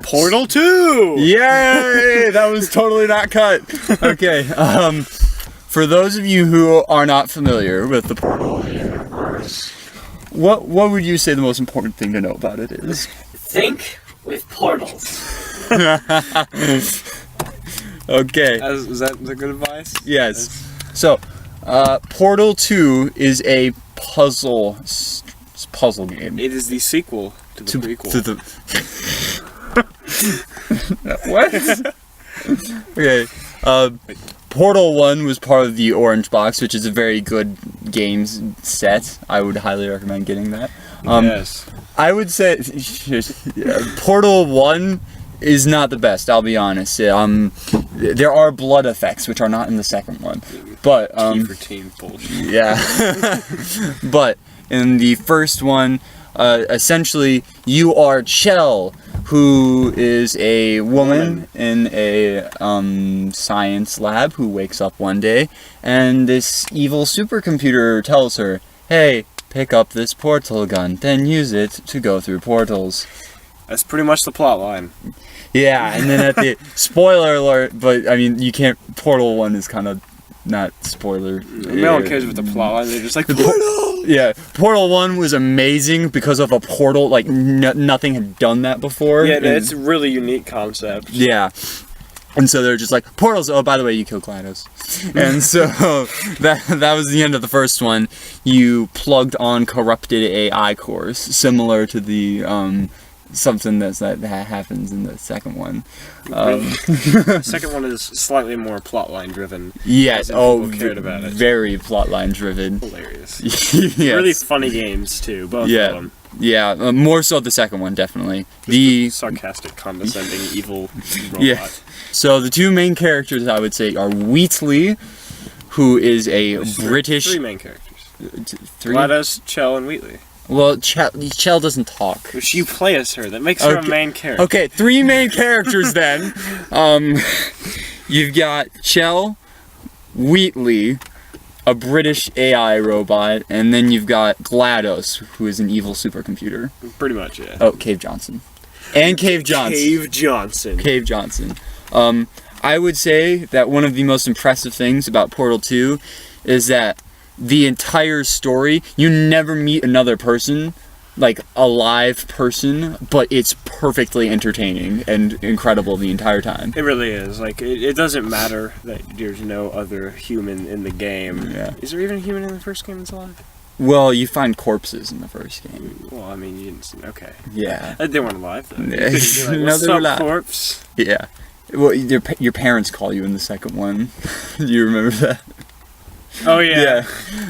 Portal 2! Yay! That was totally not cut. Okay, for those of you who are not familiar with the Portal universe, what would you say the most important thing to know about it is? Think with portals. Okay. Is that good advice? Yes. So, Portal 2 is a puzzle game. It is the sequel to the prequel. To the what? Okay. Portal 1 was part of the Orange Box, which is a very good games set. I would highly recommend getting that. Yes. I would say Portal 1 is not the best, I'll be honest. There are blood effects, which are not in the second one. But, T bullshit. yeah. But in the first one, essentially, you are Chell, who is a woman in a science lab who wakes up one day, and this evil supercomputer tells her, hey, pick up this portal gun, then use it to go through portals. That's pretty much the plot line. Yeah, and then at the spoiler alert, but I mean, you can't. Portal 1 is kind of not spoiler. No one cares about the plot line. They're just like, Portal! Yeah, Portal 1 was amazing because of a portal. Like nothing had done that before. Yeah, it's a really unique concept. Yeah. And so they're just like, portals, oh, by the way, you killed GLaDOS. And so that was the end of the first one. You plugged on corrupted AI cores, similar to the something that happens in the second one. The second one is slightly more plotline driven. Yes, people cared about it. Very plotline driven. Hilarious. Yes. Really funny games too, both of them. Yeah, more so the second one, definitely. The sarcastic, condescending, evil robot. Yeah. So the two main characters, I would say, are Wheatley, who is a British... Three main characters. Three? GLaDOS, Chell, and Wheatley. Well, Chell doesn't talk. If you play as her, that makes her a main character. Okay, three main characters then. You've got Chell, Wheatley, a British AI robot, and then you've got GLaDOS, who is an evil supercomputer. Pretty much, yeah. Oh, Cave Johnson. And Cave Johnson. Cave Johnson. I would say that one of the most impressive things about Portal 2 is that the entire story, you never meet another person, like a live person, but it's perfectly entertaining and incredible the entire time. It really is. Like, it doesn't matter that there's no other human in the game. Yeah. Is there even a human in the first game that's alive? Well, you find corpses in the first game. Well, I mean, you didn't see... Okay. Yeah. They weren't alive, though. Yeah. Like, No, what's they were up, alive. corpse? Yeah. Well, your parents call you in the second one. Do you remember that? Oh, yeah.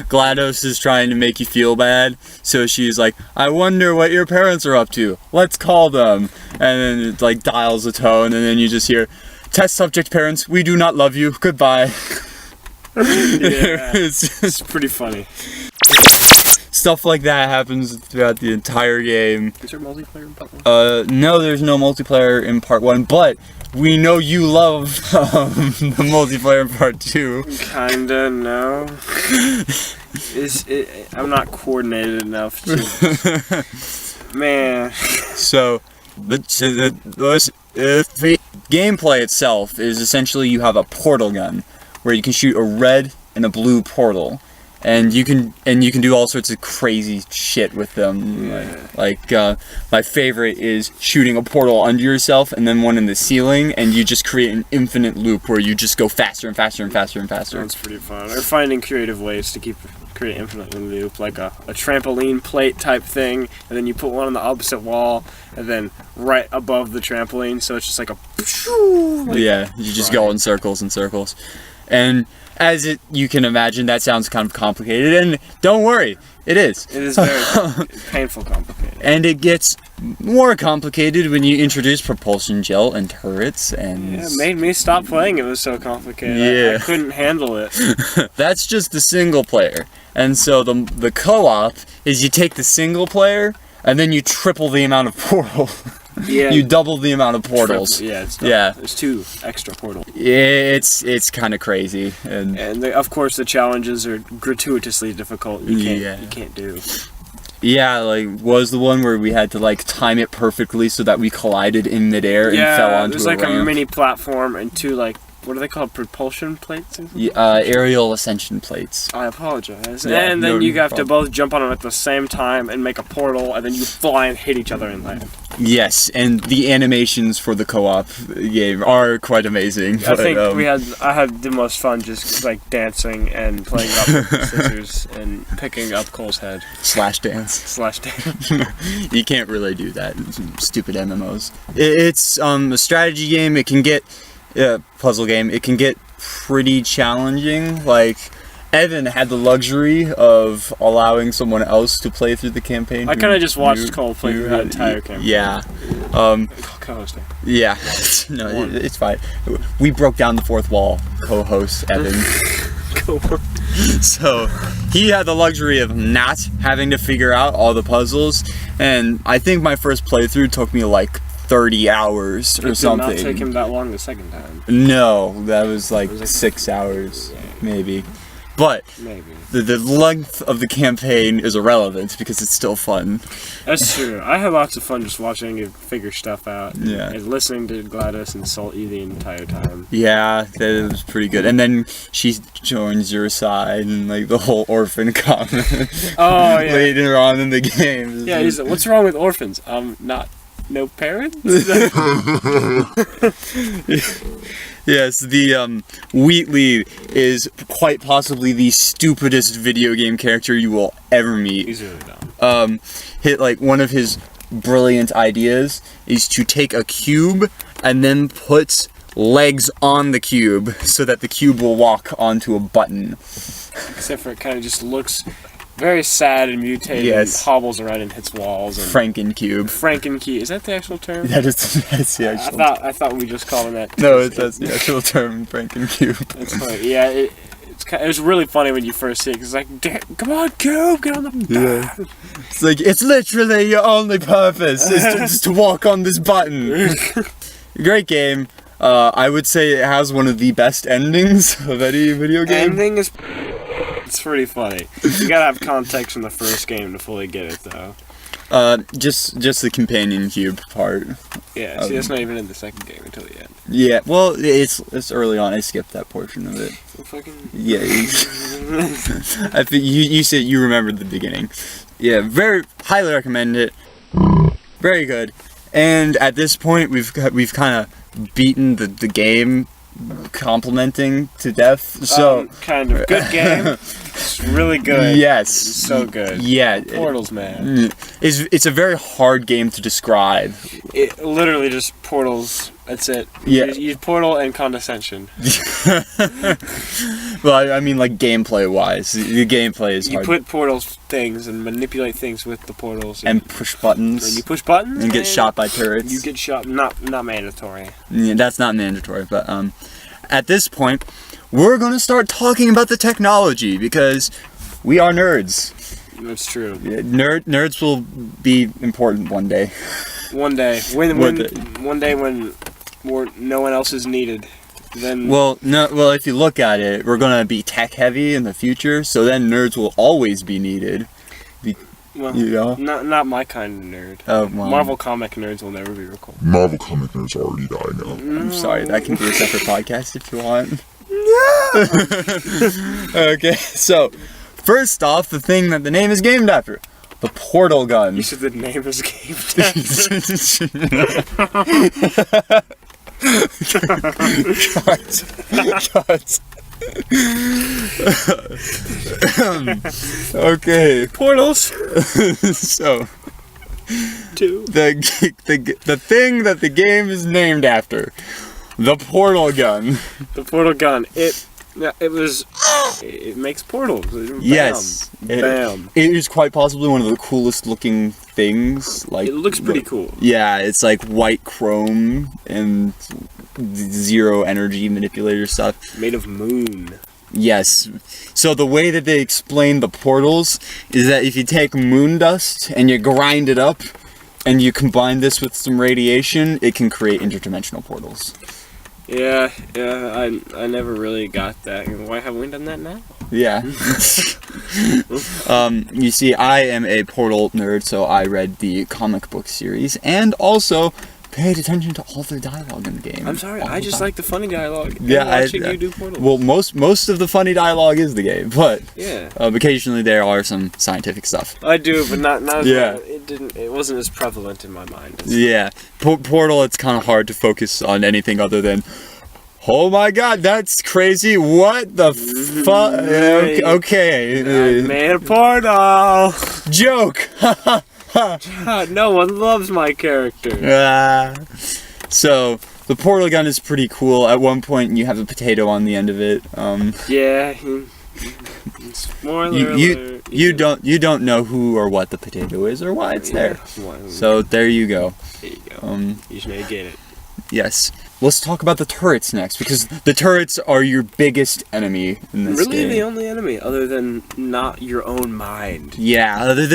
GLaDOS is trying to make you feel bad, so she's like, I wonder what your parents are up to. Let's call them. And then it like dials a tone, and then you just hear, test subject parents, we do not love you. Goodbye. Yeah. It's pretty funny. Stuff like that happens throughout the entire game. Is there multiplayer in part 1? No, there's no multiplayer in part 1, but we know you love the multiplayer in part 2. Kinda, no. I'm not coordinated enough to... Man. So, the gameplay itself is essentially you have a portal gun, where you can shoot a red and a blue portal. And you can do all sorts of crazy shit with them. Yeah. Like my favorite is shooting a portal under yourself and then one in the ceiling, and you just create an infinite loop where you just go faster and faster and faster and faster. That's pretty fun. Or finding creative ways to create infinite loop, like a trampoline plate type thing, and then you put one on the opposite wall, and then right above the trampoline, so it's just like a... Yeah, you just go in circles and circles. And as you can imagine, that sounds kind of complicated, and don't worry, it is. It is very painful complicated. And it gets more complicated when you introduce propulsion gel and turrets and... Yeah, it made me stop playing. It was so complicated. Yeah. I couldn't handle it. That's just the single player. And so the co-op is you take the single player, and then you triple the amount of portals. Yeah. You double the amount of portals. Yeah. There's 2 extra portals. It's kind of crazy, and of course the challenges are gratuitously difficult. You can't do. Yeah, like, was the one where we had to, like, time it perfectly so that we collided in midair and fell onto there's a like ramp. a mini platform and two, like, what are they called? Propulsion plates? Aerial ascension plates. I apologize. Yeah, and then no you have to problem. both jump on them at the same time and make a portal, and then you fly and hit each other and land. Yes, and the animations for the co-op game are quite amazing. I think I had the most fun just like dancing and playing up with scissors and picking up Cole's head. Slash dance. /dance. You can't really do that. Stupid MMOs. It's a strategy game. It can get puzzle game. It can get pretty challenging. Like, Evan had the luxury of allowing someone else to play through the campaign. I kind of just watched Cole play through the entire campaign. Yeah. Co-hosting. Yeah. No, it's fine. We broke down the fourth wall, co-host Evan. So he had the luxury of not having to figure out all the puzzles, and I think my first playthrough took me like 30 hours or something. It did not take him that long the second time. No, that was like 6 hours, maybe. But Maybe. the length of the campaign is irrelevant because it's still fun. That's true. I had lots of fun just watching you figure stuff out. Yeah. And listening to Gladys insult you the entire time. Yeah, that was pretty good. And then she joins your side and like the whole orphan comment Oh, yeah. later on in the game. Yeah, he's like, what's wrong with orphans? No parents? Yes, the Wheatley is quite possibly the stupidest video game character you will ever meet. He's really dumb. Like one of his brilliant ideas is to take a cube and then put legs on the cube so that the cube will walk onto a button. Except for it kind of just looks very sad and mutated. Yes. And hobbles around and hits walls. And Frankencube. Frankenkey. Is that the actual term? That's the actual. I thought we just called him that. No, that's the actual term, Frankencube. That's funny. Yeah, it was really funny when you first see it. 'Cause it's like, come on, Cube, get on the. Yeah. It's like, it's literally your only purpose is just to walk on this button. Great game. I would say it has one of the best endings of any video game. Ending is. It's pretty funny. You gotta have context from the first game to fully get it, though. Just the companion cube part. Yeah, see, that's not even in the second game until the end. Yeah, well, it's early on. I skipped that portion of it. So fucking. Yeah. I think you said you remembered the beginning. Yeah, very highly recommend it. Very good. And at this point, we've kind of beaten the game, complimenting to death. So kind of good game. It's really good. Yes. It's so good. Yeah. Portals, man. It's a very hard game to describe. It literally just portals. That's it. Yeah. You portal and condescension. Well, I mean, like gameplay wise, the gameplay is You hard. put portals things and manipulate things with the portals. And push buttons. And you push buttons and get shot by turrets. You get shot. Not mandatory. Yeah, that's not mandatory, but at this point, we're gonna start talking about the technology because we are nerds. That's true. Yeah, nerds will be important one day. One day, one day when no one else is needed, then. Well, if you look at it, we're gonna be tech heavy in the future, so then nerds will always be needed. Well, you know? Not my kind of nerd. Oh, well. Marvel comic nerds will never be recalled. Marvel comic nerds already died now. I'm sorry, that can be a separate podcast if you want. Okay, so first off, the thing that the name is named after. The portal gun. You said the name is game. Cut. Okay. Portals. So Two. the thing that the game is named after. The portal gun. The portal gun. It makes portals. Bam. Yes. Bam. It is quite possibly one of the coolest looking things. Like, It looks pretty cool. Yeah, it's like white chrome and zero energy manipulator stuff. Made of moon. Yes. So the way that they explain the portals is that if you take moon dust and you grind it up and you combine this with some radiation, it can create interdimensional portals. Yeah, I never really got that. Why haven't we done that now? Yeah. You see, I am a Portal nerd, so I read the comic book series and also paid attention to all the dialogue in the game. I'm sorry, all I the just time. like the funny dialogue. Yeah, and watching you do Portal. Well, most of the funny dialogue is the game, but yeah, occasionally there are some scientific stuff. I do, but not as Yeah. well. It wasn't as prevalent in my mind. Yeah, Portal. It's kind of hard to focus on anything other than, oh my God, that's crazy! What the fuck? Okay, I made a portal. joke. God, no one loves my character. So the portal gun is pretty cool. At one point, you have a potato on the end of it. Yeah. Spoiler alert. You don't know who or what the potato is or why it's there. Well, So there you go. there you go. You should maybe get it. Yes. Let's talk about the turrets next, because the turrets are your biggest enemy in this Really, game. the only enemy other than not your own mind. Yeah, other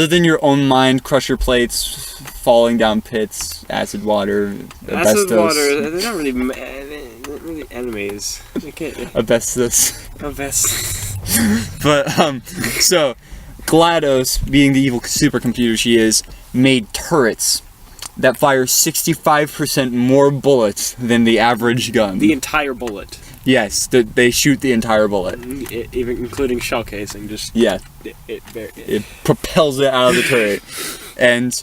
than your own mind, crusher plates, falling down pits, acid water, Acid asbestos. water. They're not really enemies. They can't. Asbestos. Asbestos. But so GLaDOS, being the evil supercomputer she is, made turrets that fire 65% more bullets than the average gun. The entire bullet, Yes, they shoot the entire bullet. even including shell casing. Just Yeah, it propels it out of the turret. And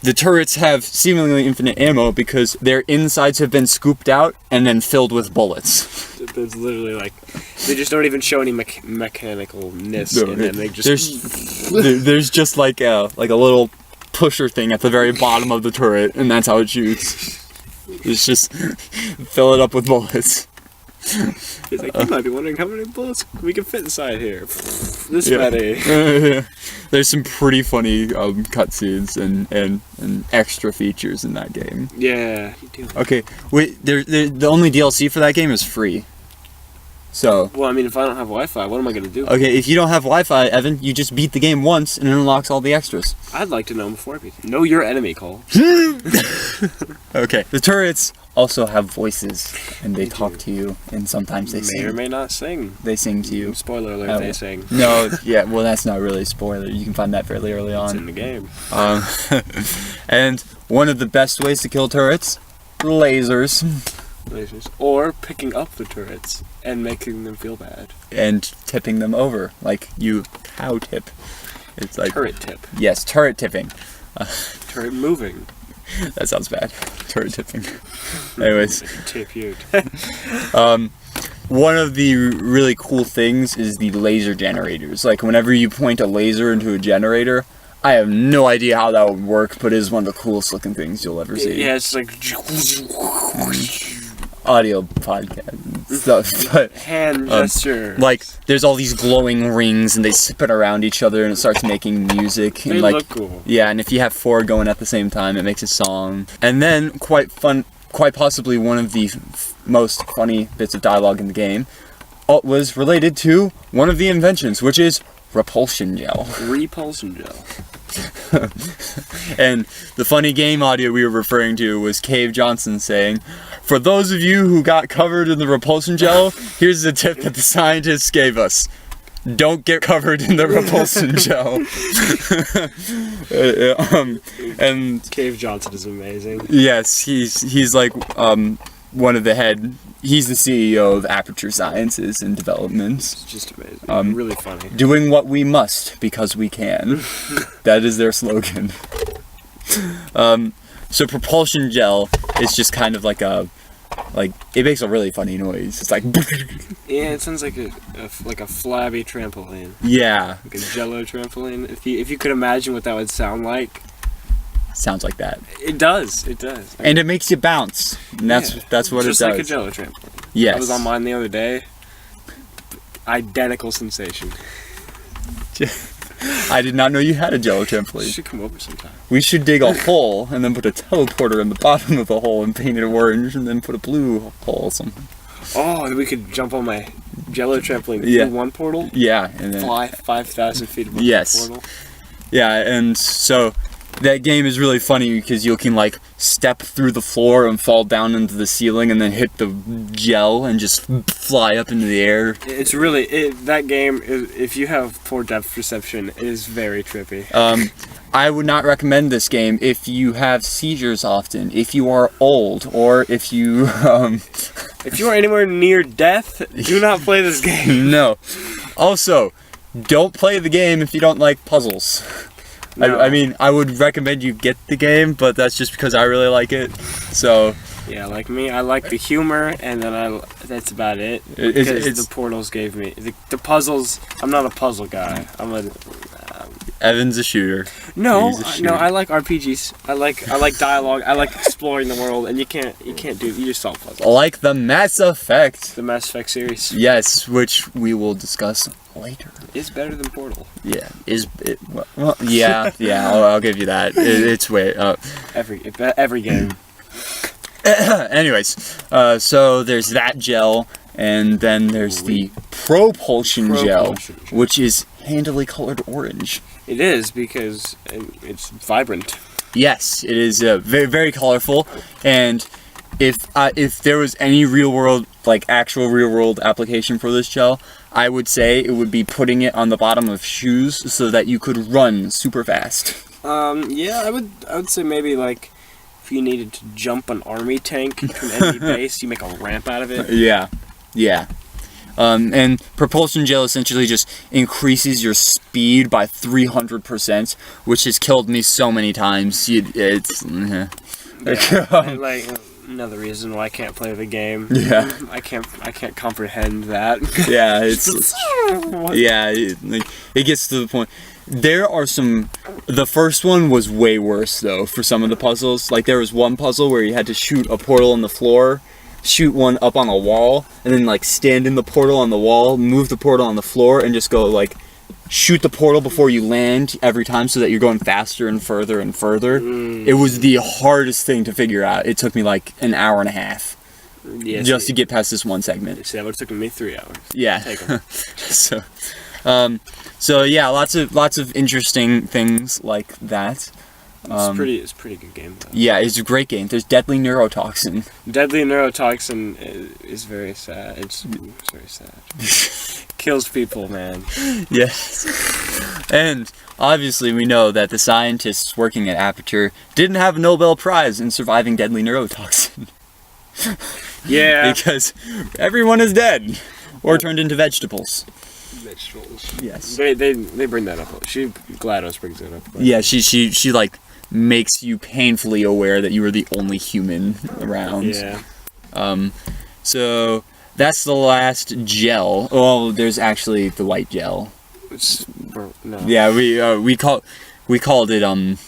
the turrets have seemingly infinite ammo because their insides have been scooped out and then filled with bullets. There's literally like they just don't even show any mechanicalness in them. They just There's just like a little pusher thing at the very bottom of the turret, and that's how it shoots. It's just fill it up with bullets. It's like, you might be wondering how many bullets we can fit inside here. This Yeah. many. There's some pretty funny cutscenes and extra features in that game. Yeah. You do. Okay, wait. The only DLC for that game is free. So Well, I mean, if I don't have Wi-Fi, what am I gonna do? okay, if you don't have Wi-Fi, Evan, you just beat the game once and it unlocks all the extras. I'd like to know before I beat it. Know your enemy, Cole. Okay. The turrets also have voices, and they talk to you, and sometimes they May or sing. may not sing. They sing to you. Spoiler alert, Oh. they sing. No, yeah, well, that's not really a spoiler. You can find that fairly early It's on. in the game. And one of the best ways to kill turrets, lasers, Lasers. Or picking up the turrets and making them feel bad. and tipping them over, like you cow tip. It's like Turret tip. yes, turret tipping. Turret moving. That sounds bad. Turret tipping. Anyways, Tip you. one of the really cool things is the laser generators. Like whenever you point a laser into a generator, I have no idea how that would work, but it is one of the coolest looking things you'll ever see. Yeah, it's like Audio podcast stuff, but hand gesture. like there's all these glowing rings and they spin around each other and it starts making music and They like look cool. yeah, and if you have four going at the same time, it makes a song. And then quite possibly one of the most funny bits of dialogue in the game was related to one of the inventions, which is repulsion gel. Repulsion gel. And the funny game audio we were referring to was Cave Johnson saying, "For those of you who got covered in the repulsion gel, here's the tip that the scientists gave us. Don't get covered in the repulsion gel." And Cave Johnson is amazing. yes, he's like one of the head. He's the CEO of Aperture Sciences and Development. It's just amazing. Really funny. Doing what we must because we can. That is their slogan. So propulsion gel is just kind of like it makes a really funny noise. It's like Yeah, it sounds like a flabby trampoline. yeah, Like a jello trampoline. If you could imagine what that would sound like. sounds like that. It does. It does. And it makes you bounce. And that's Yeah, that's what just it does. like a jello trampoline. Yes. I was on mine the other day. Identical sensation. I did not know you had a jello You trampoline. should come over sometime. We should dig a hole and then put a teleporter in the bottom of the hole and paint it orange and then put a blue hole. Oh, and we could jump on my jello trampoline Yeah. through one portal. Yeah, and then Fly 5,000 feet above Yes. the portal. yeah, and so that game is really funny because you can like step through the floor and fall down into the ceiling and then hit the gel and just fly up into the air. It's really that game is, if you have poor depth perception, it is very trippy. I would not recommend this game if you have seizures often, if you are old, or if you If you are anywhere near death, do not play this game. no. Also, don't play the game if you don't like puzzles. No. I mean, I would recommend you get the game, but that's just because I really like it. So Yeah, like me, I like the humor, and then that's about it. It's- Because the Portals gave me the puzzles. I'm not a puzzle guy. Evan's a shooter. No, He's a shooter. no. I like RPGs. I like dialogue. I like exploring the world, and you just solve puzzles. Like the Mass Effect. The Mass Effect series Yes, which we will discuss later. is better than Portal. Yeah, well, yeah, I'll give you that. It's way. Every game. Anyways, so there's that gel, and then there's the propulsion gel, which is handily colored orange. It is because it's vibrant. Yes, it is very, very colorful, and if there was any real world, like actual real world application for this gel, I would say it would be putting it on the bottom of shoes so that you could run super fast. Yeah, I would say maybe like if you needed to jump an army tank to an enemy base, you make a ramp out of it. Yeah. And propulsion gel essentially just increases your speed by 300%, which has killed me so many times. It's Like another reason why I can't play the game. Yeah. I can't comprehend that. yeah, it gets to the point. There are the first one was way worse though for some of the puzzles. Like there was one puzzle where you had to shoot a portal on the floor, shoot one up on a wall, and then like stand in the portal on the wall, move the portal on the floor, and just go like shoot the portal before you land every time so that you're going faster and further and further. It was the hardest thing to figure out. It took me like an hour and a half just to get past this one segment. See, that would have taken me 3 hours. Yeah. Take 'em. So yeah, lots of interesting things like that. It's pretty good game though. Yeah, it's a great game. There's deadly neurotoxin. Deadly neurotoxin is very sad. It's very sad. Kills people, man. Yes. And obviously we know that the scientists working at Aperture didn't have a Nobel Prize in surviving deadly neurotoxin. Yeah. Because everyone is dead or turned into vegetables. Vegetables. Yes. They bring that up. GLaDOS brings it up. But Yeah, she like makes you painfully aware that you are the only human around. Yeah. So that's the last gel. Oh, there's actually the white gel. No. Yeah, we called it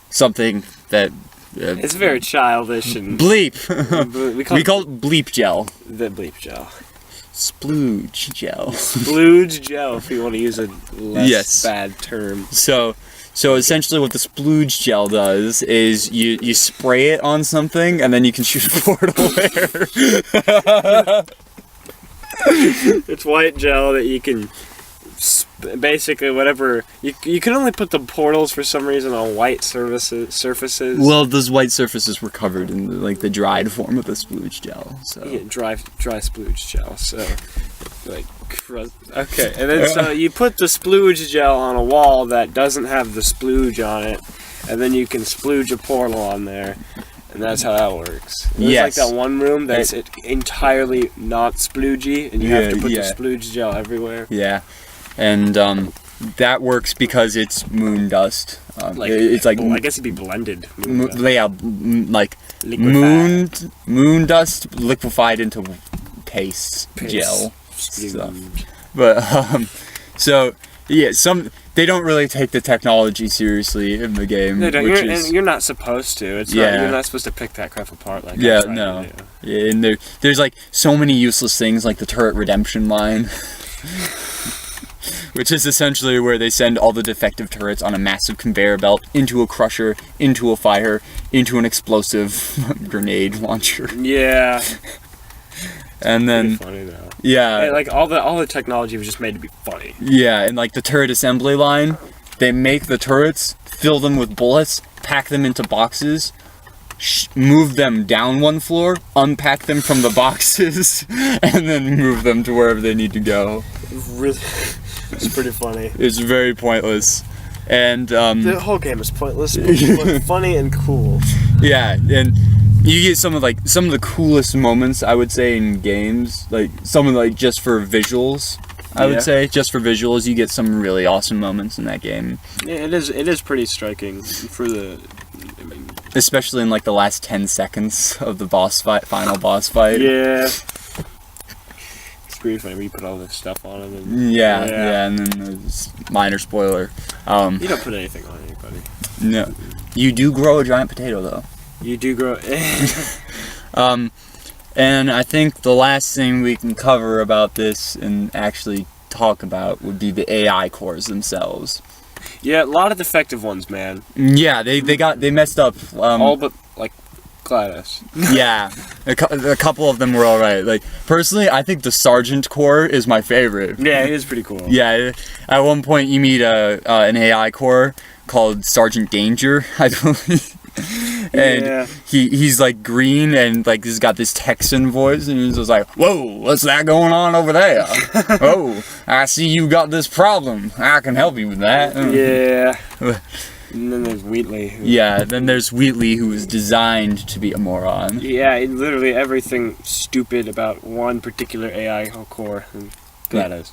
something that It's very childish and bleep. we We call it bleep gel. the bleep gel. Splooge gel. Splooge gel, if you want to use a less Yes. bad term. So essentially what the splooge gel does is you spray it on something and then you can shoot a portal there. It's white gel that you can basically whatever you can only put the portals for some reason on white surfaces. Well, those white surfaces were covered in the dried form of the splooge gel. So Yeah, dry splooge gel. So like okay, and then so you put the splooge gel on a wall that doesn't have the splooge on it, and then you can splooge a portal on there. And that's how that works. There's Yes. like that one room that's entirely not sploogey, and you have to put the splooge gel everywhere. Yeah, and that works because it's moon dust. It's like I guess it'd be blended. like moon dust liquefied into paste gel stuff. But so yeah, they don't really take the technology seriously in the game. They don't. Which You're not supposed to. It's Yeah. not, you're not supposed to pick that crap apart like Yeah, I'm trying no. to do. Yeah, and there's like so many useless things like the turret redemption line. Which is essentially where they send all the defective turrets on a massive conveyor belt into a crusher, into a fire, into an explosive grenade launcher. Yeah. And then Pretty funny though. yeah, Like all the technology was just made to be funny. yeah, and like the turret assembly line, they make the turrets, fill them with bullets, pack them into boxes, move them down one floor, unpack them from the boxes, and then move them to wherever they need to go. Really, it's pretty funny. It's very pointless. And The whole game is pointless, but funny and cool. yeah, and you get some of the coolest moments, I would say, in games. Like some of just for visuals. I would say just for visuals, you get some really awesome moments in that game. Yeah, it is pretty striking for the. I mean, especially in like the last 10 seconds of the final boss fight. Yeah. It's pretty funny when you put all this stuff on him. And, yeah, and then there's minor spoiler. You don't put anything on anybody. No. You do grow a giant potato though. You do grow. And I think the last thing we can cover about this and actually talk about would be the AI cores themselves. Yeah, a lot of defective ones, man. Yeah, they messed up. All but like GLaDOS. Yeah, a couple of them were all right. Like personally, I think the Sergeant core is my favorite. Yeah, it is pretty cool. Yeah, at one point you meet an AI core called Sergeant Danger, I believe. And he's like green and like he's got this Texan voice and he's just like, whoa, what's that going on over there? Oh, I see you got this problem. I can help you with that. Yeah. And then there's Wheatley. Then there's Wheatley, who is designed to be a moron. Yeah, literally everything stupid about one particular AI core. GLaDOS.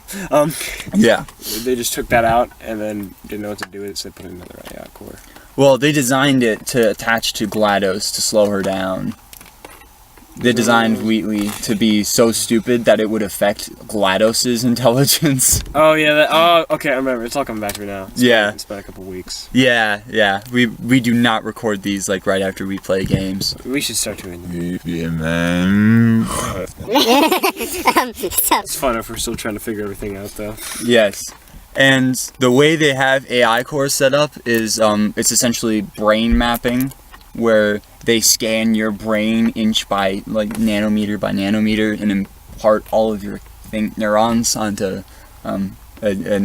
Yeah. They just took that out and then didn't know what to do with it, so they put in another AI core. Well, they designed it to attach to GLaDOS to slow her down. They designed Wheatley to be so stupid that it would affect GLaDOS's intelligence. Oh yeah, okay, I remember. It's all coming back to me now. It's been a couple weeks. Yeah. We do not record these like right after we play games. We should start doing them. Yeah, man. It's fun if we're still trying to figure everything out, though. Yes. And the way they have AI cores set up is it's essentially brain mapping, where they scan your brain inch by like nanometer by nanometer and impart all of your neurons onto an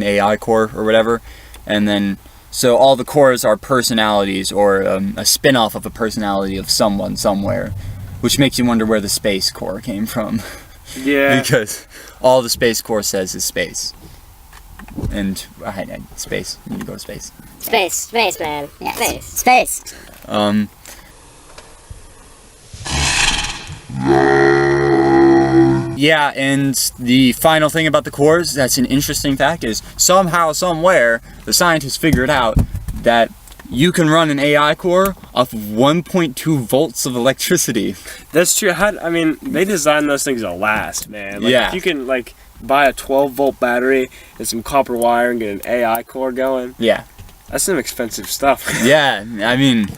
AI core or whatever. And then so all the cores are personalities or a spin-off of a personality of someone somewhere, which makes you wonder where the space core came from. Yeah. Because all the space core says is space. And space. You need to go to space. Space, man. Yeah, space. Yeah, and the final thing about the cores that's an interesting fact is somehow, somewhere, the scientists figured out that you can run an AI core off of 1.2 volts of electricity. That's true. They designed those things to last, man. Like, Yeah. if you can, like, buy a 12-volt battery and some copper wire and get an AI core going, Yeah. that's some expensive stuff. Yeah,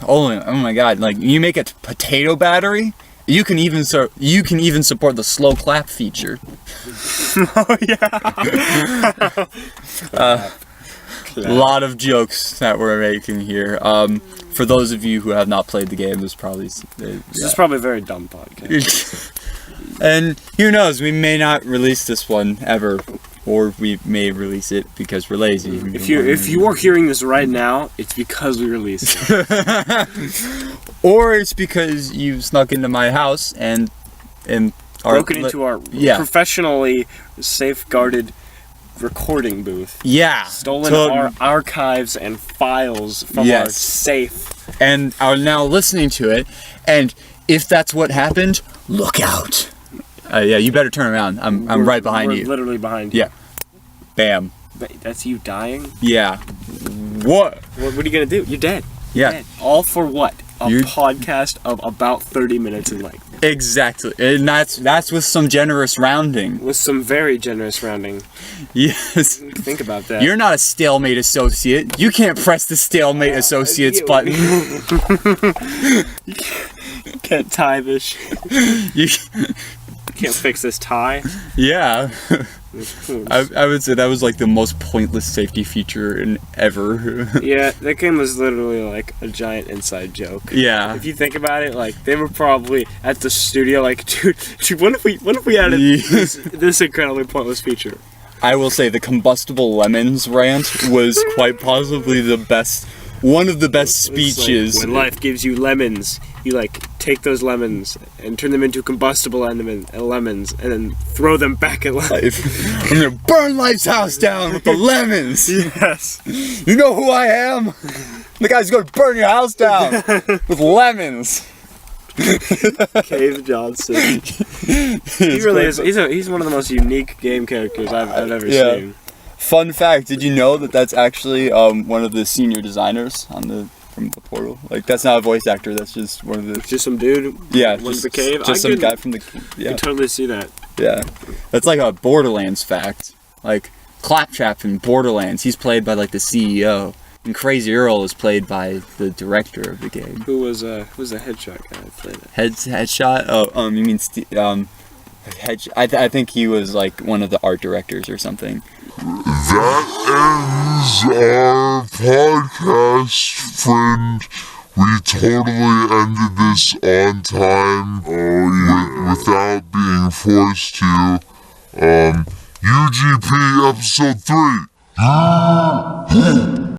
oh my god, like, you make a potato battery, you can even support the slow clap feature. Oh, yeah. A lot of jokes that we're making here. For those of you who have not played the game, this is probably a very dumb podcast. And who knows, we may not release this one ever, or we may release it because we're lazy. If you are hearing this right now, it's because we released it. Or it's because you snuck into my house and broken into our professionally safeguarded recording booth. Yeah. Stolen our archives and files from our safe. And are now listening to it, and if that's what happened, look out. Yeah, you better turn around. I'm right behind you. We're literally behind you. Yeah. Bam. That's you dying? Yeah. What? What are you gonna do? You're dead. Yeah. Dead. All for what? A podcast of about 30 minutes in length. Exactly. And that's with some generous rounding. With some very generous rounding. Yes. Think about that. You're not a stalemate associate. You can't press the stalemate associates button. You can't tie this. You can't fix this tie. Yeah. I would say that was like the most pointless safety feature in ever. Yeah, that game was literally like a giant inside joke. Yeah. If you think about it, like they were probably at the studio like, dude, what if we added this incredibly pointless feature? I will say the combustible lemons rant was quite possibly the best, one of the best speeches. When life gives you lemons, you like take those lemons and turn them into combustible lemons, and then throw them back at life. I'm gonna burn life's house down with the lemons. Yes. You know who I am? The guy's gonna burn your house down with lemons. Cave Johnson. He really is. He's one of the most unique game characters I've ever seen. Fun fact: did you know that that's actually one of the senior designers from the Portal? Like, that's not a voice actor. That's just one of the. Just some dude. Yeah, just the cave. Just some guy from the. Yeah. I can totally see that. Yeah, that's like a Borderlands fact. Like Claptrap in Borderlands, he's played by like the CEO, and Crazy Earl is played by the director of the game. Who was the headshot guy that played it? Headshot? Oh, you mean I think he was like one of the art directors or something. That ends our podcast, friend. We totally ended this on time, without being forced to. UGP episode 3.